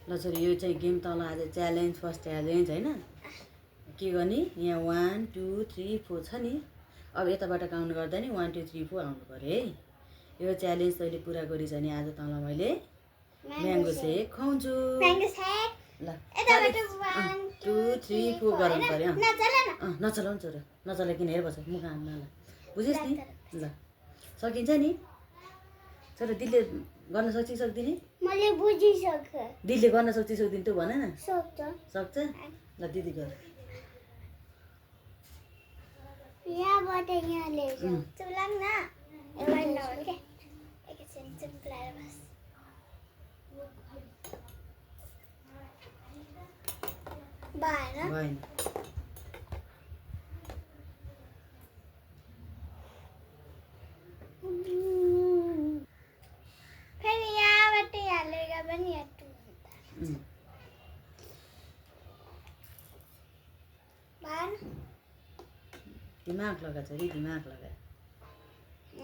ल छोरी यो चाहिँ गेम तल आज च्यालेन्ज फर्स्ट च्यालेन्ज होइन के गर्ने यहाँ 1 2 3 4 छ नि अब यताबाट काउन्ट गर्दा नि 1 2 3 4 आउनु पर्यो है यो च्यालेन्ज तैँले पुरा गरिस् भने आज तँलाई मैले म्याङ्गो सेक खुवाउँछु ल 1 2 3 4 गराउनु पर्यो नचलाउनु छोरा नचलाइकन हेर बस मुख हान्न ल बुझिस् नि ल सकिन्छ नि छोरा दिदीले गर्न सक्छ कि सक्दिने मैले बुझिसके दिदीले गर्न सक्छ सक्दिन त भन न सक्छ ल दिदी गर यहाँबाट यहाँ ल्याउँछ चुलाङ न एउटा नहुन् के एकैछिन चुप लाएर बस भएन फेरि यहाँबाट यहाँ लिएर पनि यहाँ दिमाग लगा छोरी दिमाग लगा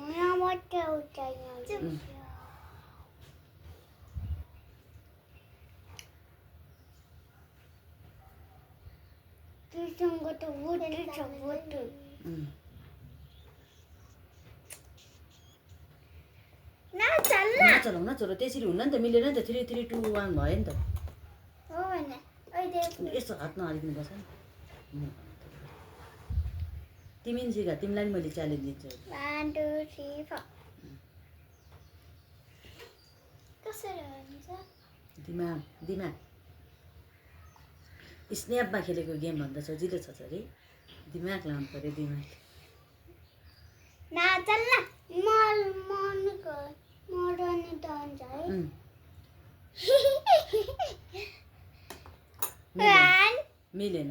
यहाँबाट उता यहाँ त्योसँग त बुटी छ बुटी नचलाउ न छोरा त्यसरी हुन्न नि त मिलेन नि त 3 3 2 1 भयो नि त हो भने अहिले यसो हात नहालिकन बस नि तिमी नि सिका तिमीलाई नि मैले च्यालेन्ज दिन्छु 1 2 3 4 कसरी हुन्छ दिमाग दिमाग स्न्यापमा खेलेको गेम भन्दा सजिलो छ अरे दिमाग लाउनु पर्यो दिमाग नाचल्ला मल मनको मडनी डान्स है मिलेन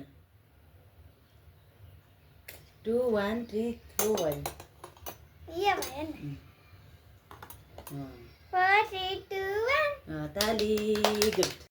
2 1 3 4 भयो यो भयो नि 4 3 2 1 ताली गुड